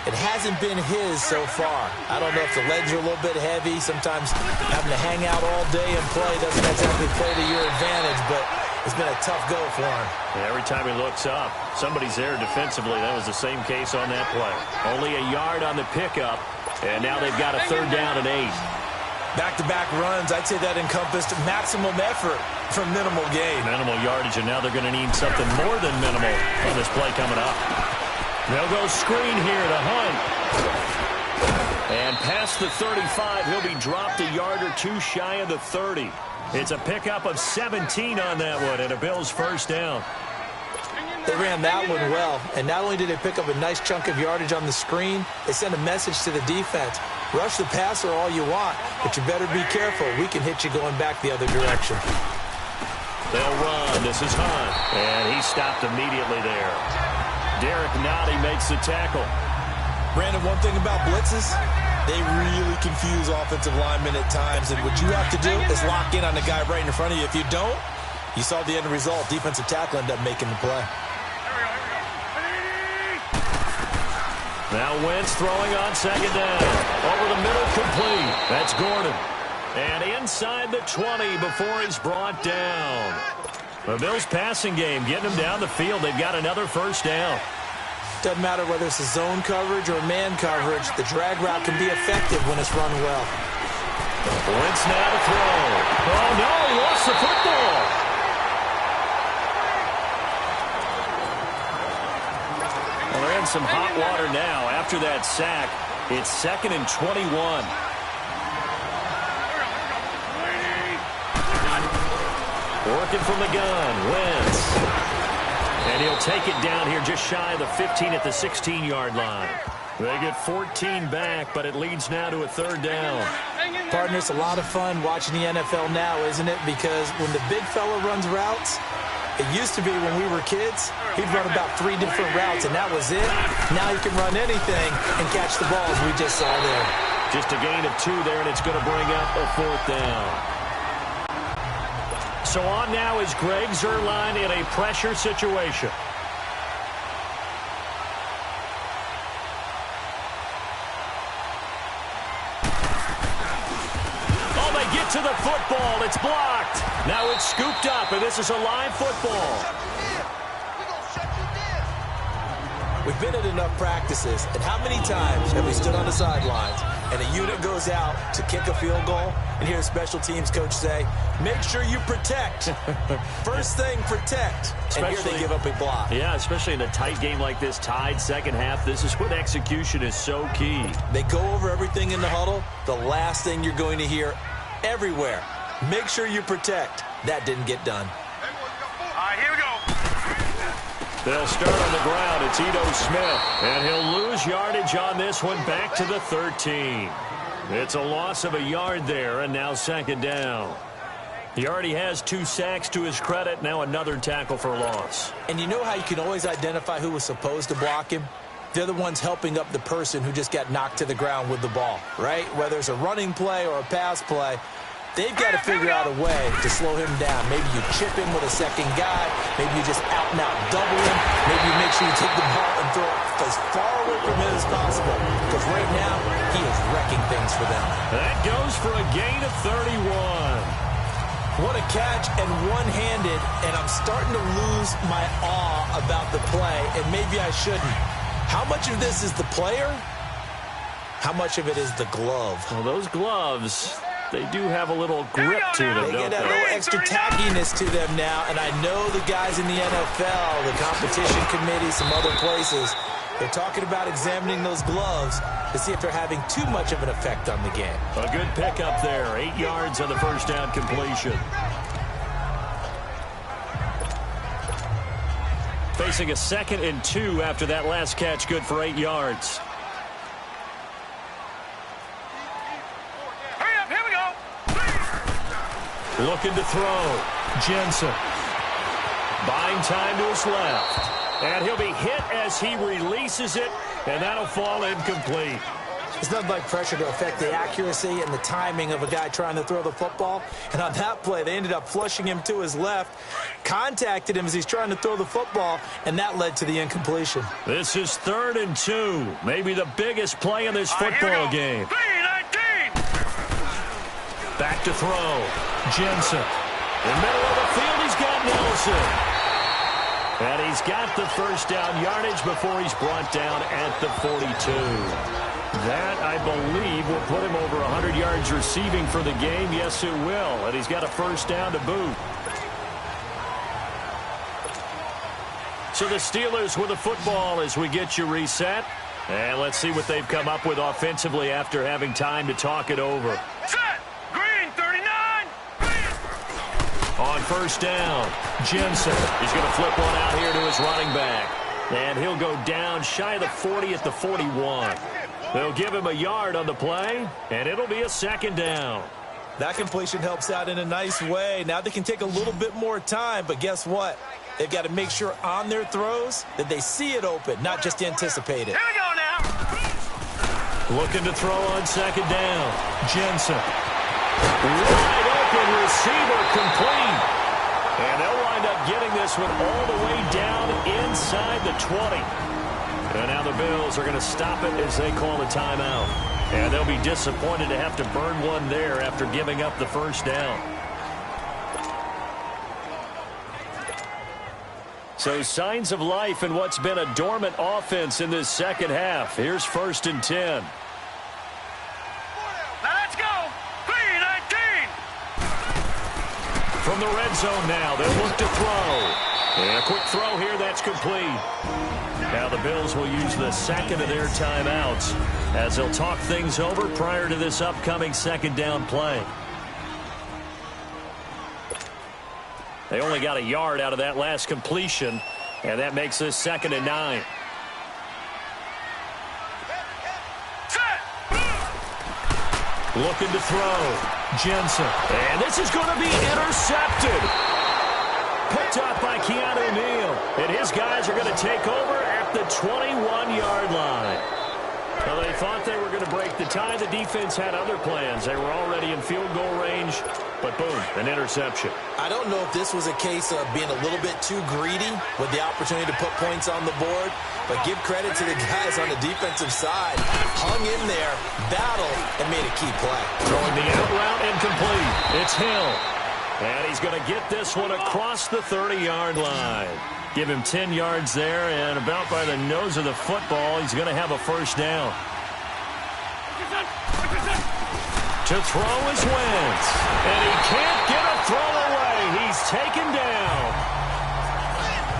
It hasn't been his so far. I don't know if the legs are a little bit heavy. Sometimes having to hang out all day and play doesn't exactly play to your advantage, but it's been a tough go for him. And every time he looks up, somebody's there defensively. That was the same case on that play. Only a yard on the pickup, and now they've got a 3rd down and 8. Back-to-back runs, I'd say that encompassed maximum effort for minimal gain. Minimal yardage, and now they're going to need something more than minimal on this play coming up. They'll go screen here to Hunt. And past the 35, he'll be dropped a yard or 2 shy of the 30. It's a pickup of 17 on that one, and a Bills 1st down. They ran that one well, and not only did they pick up a nice chunk of yardage on the screen, they sent a message to the defense. Rush the passer all you want, but you better be careful. We can hit you going back the other direction. They'll run. This is Hunt, and he stopped immediately there. Derek Nottie makes the tackle. Brandon, one thing about blitzes, they really confuse offensive linemen at times, and what you have to do is lock in on the guy right in front of you. If you don't, you saw the end result. Defensive tackle ended up making the play. Now Wentz throwing on second down. Over the middle, complete. That's Gordon. And inside the 20 before he's brought down. The Bills' passing game getting them down the field. They've got another first down. Doesn't matter whether it's a zone coverage or man coverage. The drag route can be effective when it's run well. Wentz now to throw. Oh, no, he lost the football. Well, they're in some hot water now. After that sack, it's 2nd and 21. Working from the gun, Wentz. And he'll take it down here just shy of the 15 at the 16-yard line. They get 14 back, but it leads now to a 3rd down. Partner, it's a lot of fun watching the NFL now, isn't it? Because when the big fella runs routes, it used to be when we were kids, he'd run about 3 different routes, and that was it. Now he can run anything and catch the ball, as we just saw there. Just a gain of 2 there, and it's going to bring up a 4th down. So on now is Greg Zuerlein in a pressure situation. Oh, they get to the football. It's blocked. Now it's scooped up, and this is a live football. We've been at enough practices, and how many times have we stood on the sidelines and a unit goes out to kick a field goal and hear a special teams coach say, make sure you protect. First thing, protect. And here they give up a block. Yeah, especially in a tight game like this, tied second half. This is when execution is so key. They go over everything in the huddle. The last thing you're going to hear everywhere, make sure you protect. That didn't get done. All right, here we go. They'll start on the ground. It's Ito Smith. And he'll lose yardage on this one back to the 13. It's a loss of a yard there, and now 2nd down. He already has 2 sacks to his credit. Now another tackle for loss. And you know how you can always identify who was supposed to block him? They're the ones helping up the person who just got knocked to the ground with the ball, right? Whether it's a running play or a pass play, they've got to figure out a way to slow him down. Maybe you chip him with a second guy. Maybe you just out-and-out double him. Maybe you make sure you take the ball and throw it as far away from him as possible. Because right now, he is wrecking things for them. That goes for a gain of 31. What a catch, and one-handed, and I'm starting to lose my awe about the play, and maybe I shouldn't. How much of this is the player? How much of it is the glove? Well, those gloves, they do have a little grip to them, They don't get a little extra tackiness to them now, and I know the guys in the NFL, the competition committee, some other places, they're talking about examining those gloves to see if they're having too much of an effect on the game. A good pickup there. 8 yards on the first down completion. Facing a 2nd and 2 after that last catch, good for 8 yards. Hurry up, here we go. Looking to throw. Jensen. Buying time to his left. And he'll be hit as he releases it, and that'll fall incomplete. It's nothing like pressure to affect the accuracy and the timing of a guy trying to throw the football. And on that play, they ended up flushing him to his left, contacted him as he's trying to throw the football, and that led to the incompletion. This is 3rd and 2. Maybe the biggest play in this football game. 3-19. Back to throw. Jensen. In the middle of the field, he's got Nelson. And he's got the first down yardage before he's brought down at the 42. That, I believe, will put him over 100 yards receiving for the game. Yes, it will. And he's got a first down to boot. So the Steelers with the football as we get you reset. And let's see what they've come up with offensively after having time to talk it over. Set. Green, 39. On first down, Jensen. He's going to flip one out here to his running back. And he'll go down shy of the 40 at the 41. They'll give him a yard on the play, and it'll be a 2nd down. That completion helps out in a nice way. Now they can take a little bit more time, but guess what? They've got to make sure on their throws that they see it open, not just anticipate it. Here we go now. Looking to throw on 2nd down. Jensen. Wide open receiver complete. And they'll wind up getting this one all the way down inside the 20. And now the Bills are going to stop it as they call a timeout. And they'll be disappointed to have to burn one there after giving up the first down. So signs of life in what's been a dormant offense in this second half. Here's 1st and 10. Let's go! 3-19! From the red zone now, they'll look to throw. And a quick throw here, that's complete. Now the Bills will use the second of their timeouts as they'll talk things over prior to this upcoming second down play. They only got a yard out of that last completion, and that makes this 2nd and 9. Looking to throw. Jensen. And this is going to be intercepted. Picked up by Keanu Neal. And his guys are going to take over at the 21-yard line. Well, they thought they were going to break the tie. The defense had other plans. They were already in field goal range. But boom, an interception. I don't know if this was a case of being a little bit too greedy with the opportunity to put points on the board, but give credit to the guys on the defensive side. Hung in there, battled, and made a key play. Throwing the out route incomplete. It's Hill. And he's going to get this one across the 30-yard line. Give him 10 yards there, and about by the nose of the football, he's going to have a first down. To throw is Wentz. And he can't get a throw away. He's taken down.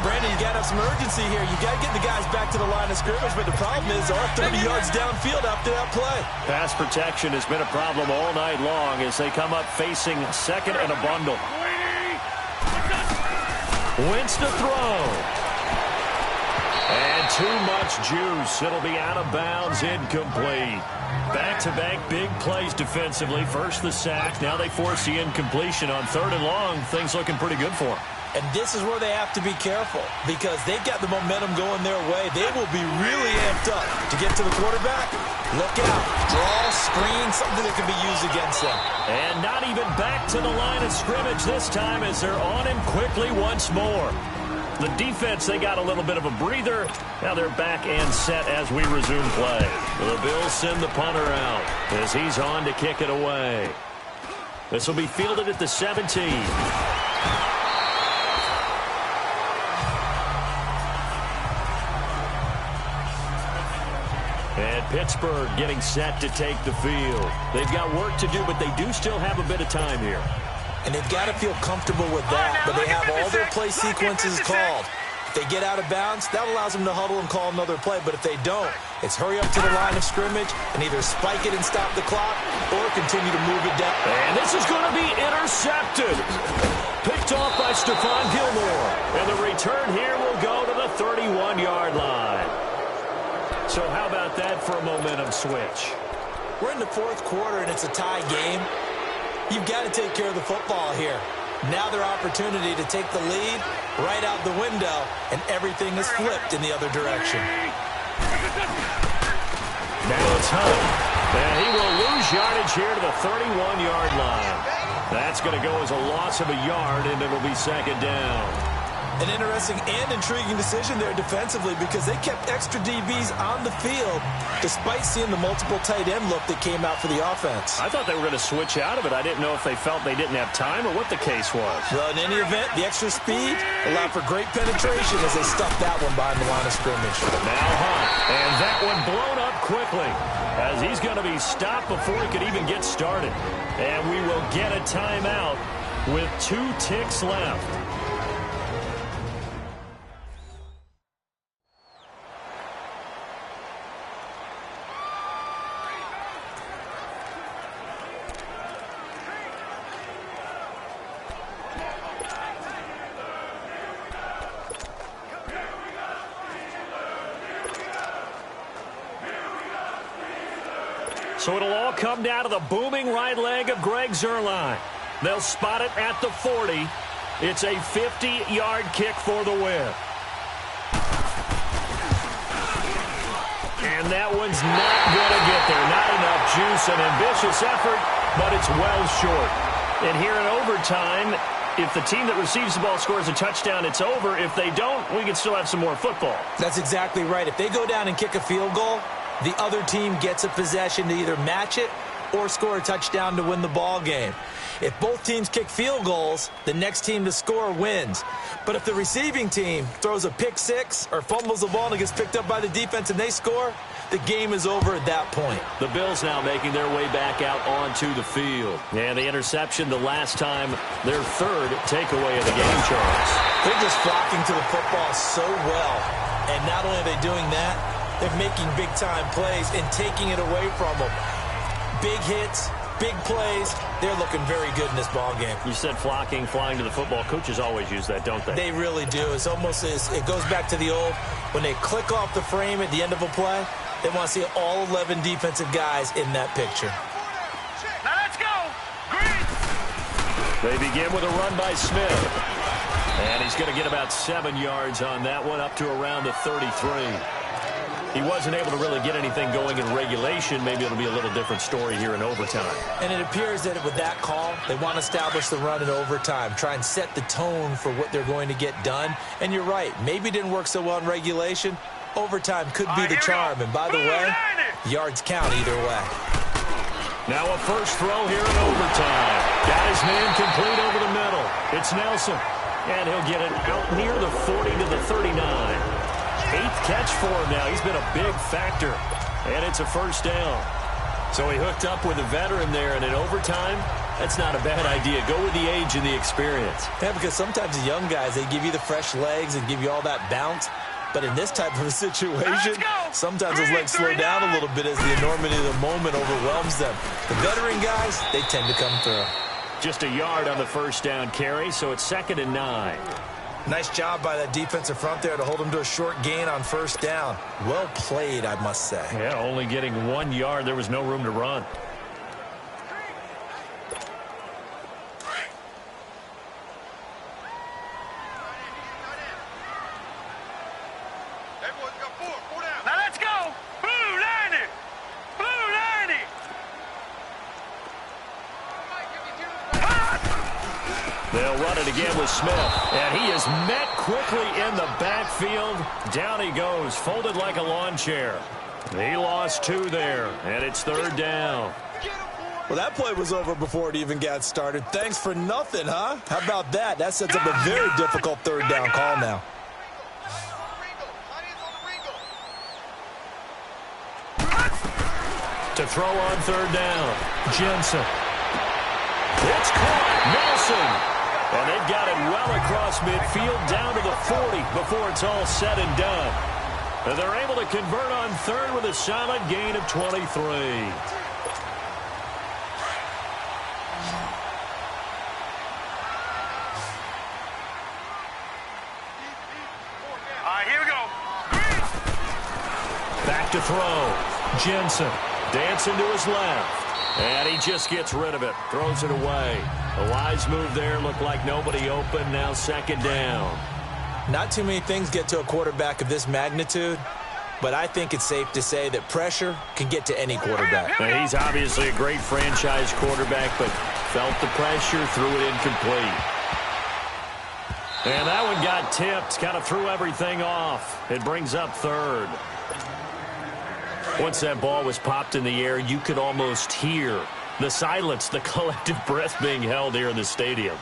Brandon, you got to have some urgency here. You got to get the guys back to the line of scrimmage, but the problem is they're 30 yards downfield after that play. Pass protection has been a problem all night long as they come up facing second and a bundle. Wentz to throw. And too much juice. It'll be out of bounds, incomplete. Back-to-back big plays defensively. First the sack. Now they force the incompletion on 3rd and long. Things looking pretty good for them. And this is where they have to be careful because they've got the momentum going their way. They will be really amped up to get to the quarterback. Look out. Draw, screen, something that can be used against them. And not even back to the line of scrimmage this time as they're on him quickly once more. The defense, they got a little bit of a breather. Now they're back and set as we resume play. The Bills send the punter out as he's on to kick it away. This will be fielded at the 17. And Pittsburgh getting set to take the field. They've got work to do, but they do still have a bit of time here. And they've got to feel comfortable with that, but they have all their play sequences called. If they get out of bounds, that allows them to huddle and call another play, but if they don't, it's hurry up to the line of scrimmage and either spike it and stop the clock or continue to move it down. And this is going to be intercepted. Picked off by Stephon Gilmore. And the return here will go to the 31-yard line. So how about that for a momentum switch? We're in the 4th quarter and it's a tie game. You've got to take care of the football here. Now their opportunity to take the lead right out the window, and everything is flipped in the other direction. Now it's Hunt. And he will lose yardage here to the 31-yard line. That's going to go as a loss of a yard, and it'll be 2nd down. An interesting and intriguing decision there defensively because they kept extra DBs on the field despite seeing the multiple tight end look that came out for the offense. I thought they were going to switch out of it. I didn't know if they felt they didn't have time or what the case was. Well, in any event, the extra speed allowed for great penetration as they stuffed that one behind the line of scrimmage. Now Hunt, and that one blown up quickly as he's going to be stopped before he could even get started. And we will get a timeout with 2 ticks left. So it'll all come down to the booming right leg of Greg Zuerlein. They'll spot it at the 40. It's a 50-yard kick for the win. And that one's not going to get there. Not enough juice, an ambitious effort, but it's well short. And here in overtime, if the team that receives the ball scores a touchdown, it's over. If they don't, we can still have some more football. That's exactly right. If they go down and kick a field goal, the other team gets a possession to either match it or score a touchdown to win the ball game. If both teams kick field goals, the next team to score wins. But if the receiving team throws a pick six or fumbles the ball and it gets picked up by the defense and they score, the game is over at that point. The Bills now making their way back out onto the field. And the interception the last time, their third takeaway of the game, Charles. They're just flocking to the football so well. And not only are they doing that, they're making big-time plays and taking it away from them. Big hits, big plays. They're looking very good in this ball game. You said flocking, flying to the football. Coaches always use that, don't they? They really do. It's almost as it goes back to the old, when they click off the frame at the end of a play, they want to see all 11 defensive guys in that picture. Now let's go. Green. They begin with a run by Smith. And he's going to get about 7 yards on that one, up to around the 33. He wasn't able to really get anything going in regulation. Maybe it'll be a little different story here in overtime. And it appears that with that call, they want to establish the run in overtime, try and set the tone for what they're going to get done. And you're right, maybe it didn't work so well in regulation. Overtime could be the charm. And by the way, yards count either way. Now a first throw here in overtime. Got his man complete over the middle. It's Nelson. And he'll get it out near the 40 to the 39. 8th catch for him now. He's been a big factor. And it's a first down. So he hooked up with a veteran there, and in overtime, that's not a bad idea. Go with the age and the experience. Yeah, because sometimes the young guys, they give you the fresh legs and give you all that bounce. But in this type of a situation, sometimes those legs slow down a little bit as the enormity of the moment overwhelms them. The veteran guys, they tend to come through. Just a yard on the first down carry, so it's 2nd and 9. Nice job by that defensive front there to hold them to a short gain on first down. Well played, I must say. Yeah, only getting 1 yard. There was no room to run. Now let's go. Blue 90. Blue 90. They'll run it again with Smith. And he is met quickly in the backfield. Down he goes, folded like a lawn chair. He lost 2 there, and it's 3rd down. Well, that play was over before it even got started. Thanks for nothing, huh? How about that? That sets up a very difficult 3rd down call now. To throw on 3rd down, Jensen. It's caught, Nelson. And they've got it well across midfield down to the 40 before it's all said and done. And they're able to convert on 3rd with a solid gain of 23. All right, here we go. Back to throw, Jensen. Dancing to his left. And he just gets rid of it. Throws it away. A wise move there. Looked like nobody open. Now 2nd down. Not too many things get to a quarterback of this magnitude, but I think it's safe to say that pressure can get to any quarterback. Now, he's obviously a great franchise quarterback, but felt the pressure, threw it incomplete. And that one got tipped. Kind of threw everything off. It brings up 3rd. Once that ball was popped in the air, you could almost hear the silence, the collective breath being held here in the stadium.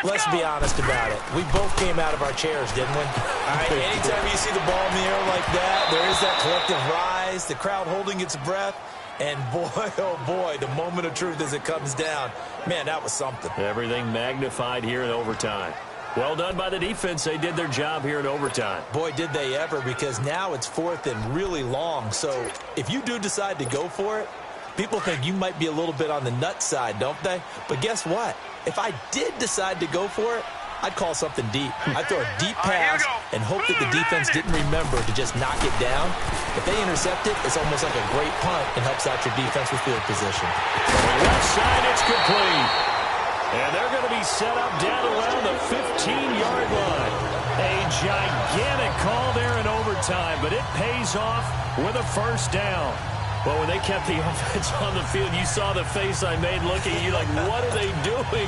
Let's be honest about it. We both came out of our chairs, didn't we? All right, anytime you see the ball in the air like that, there is that collective rise, the crowd holding its breath, and boy, oh boy, the moment of truth as it comes down. Man, that was something. Everything magnified here in overtime. Well done by the defense. They did their job here in overtime. Boy, did they ever, because now it's 4th and really long. So if you do decide to go for it, people think you might be a little bit on the nut side, don't they? But guess what? If I did decide to go for it, I'd call something deep. I'd throw a deep pass and hope that the defense didn't remember to just knock it down. If they intercept it, it's almost like a great punt and helps out your defense with field position. On the left side, it's complete. And they're going to be set up down around the 15-yard line. A gigantic call there in overtime, but it pays off with a first down. But when they kept the offense on the field, you saw the face I made looking at you like, what are they doing?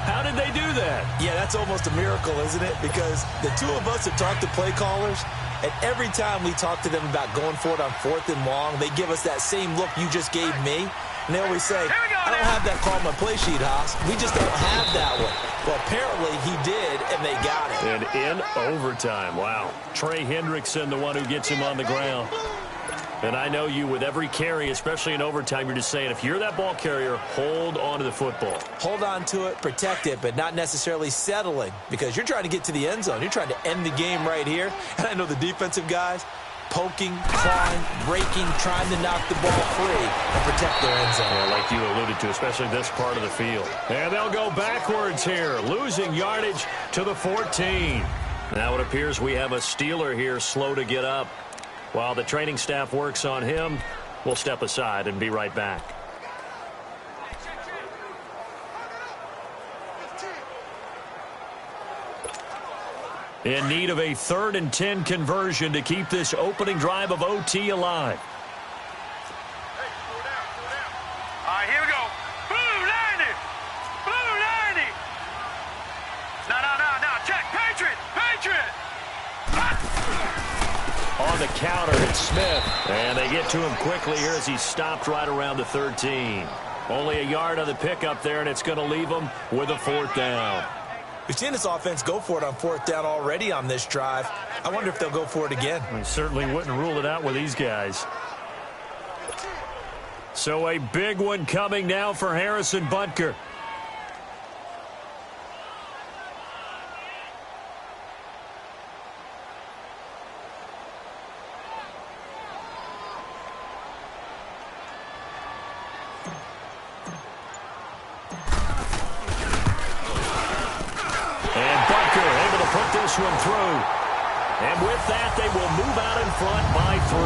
How did they do that? Yeah, that's almost a miracle, isn't it? Because the two of us have talked to play callers, and every time we talk to them about going for it on 4th and long, they give us that same look you just gave me. And they always say, I don't have that call on my play sheet, Haas. We just don't have that one. Well, apparently he did, and they got it. And in overtime, wow. Trey Hendrickson, the one who gets him on the ground. And I know you, with every carry, especially in overtime, you're just saying, if you're that ball carrier, hold on to the football. Hold on to it, protect it, but not necessarily settling, because you're trying to get to the end zone. You're trying to end the game right here. And I know the defensive guys, poking, clawing, breaking, trying to knock the ball free and protect their end zone. Yeah, like you alluded to, especially this part of the field. And they'll go backwards here, losing yardage to the 14. Now it appears we have a Steeler here slow to get up. While the training staff works on him, we'll step aside and be right back. In need of a 3rd and 10 conversion to keep this opening drive of OT alive. All right, here we go. Blue 90. Blue 90. No. Check. Patriot. On the counter, it's Smith. And they get to him quickly here as he stopped right around the 13. Only a yard on the pickup there, and it's going to leave them with a 4th down. We've seen this offense go for it on 4th down already on this drive. I wonder if they'll go for it again. I certainly wouldn't rule it out with these guys. So a big one coming now for Harrison Butker. One through. And with that, they will move out in front by 3.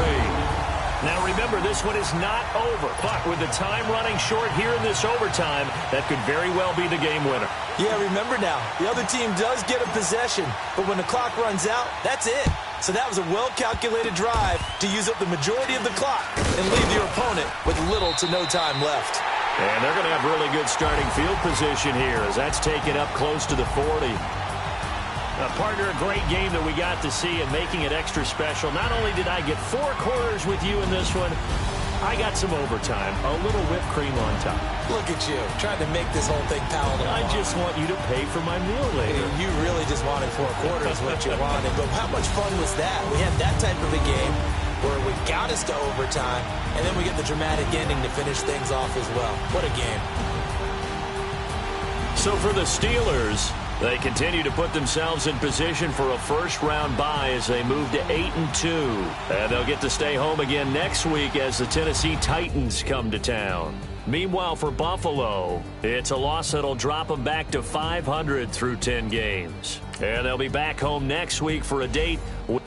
Now remember, this one is not over, but with the time running short here in this overtime, that could very well be the game winner. Yeah, remember now, the other team does get a possession, but when the clock runs out, that's it. So that was a well-calculated drive to use up the majority of the clock and leave your opponent with little to no time left. And they're going to have really good starting field position here as that's taken up close to the 40. Partner, a great game that we got to see and making it extra special. Not only did I get 4 quarters with you in this one, I got some overtime, a little whipped cream on top. Look at you, trying to make this whole thing palatable. I just want you to pay for my meal later. You really just wanted 4 quarters what you wanted, but how much fun was that? We had that type of a game where we got us to overtime, and then we get the dramatic ending to finish things off as well. What a game. So for the Steelers, they continue to put themselves in position for a first-round bye as they move to 8-2. And they'll get to stay home again next week as the Tennessee Titans come to town. Meanwhile, for Buffalo, it's a loss that'll drop them back to 500 through 10 games. And they'll be back home next week for a date with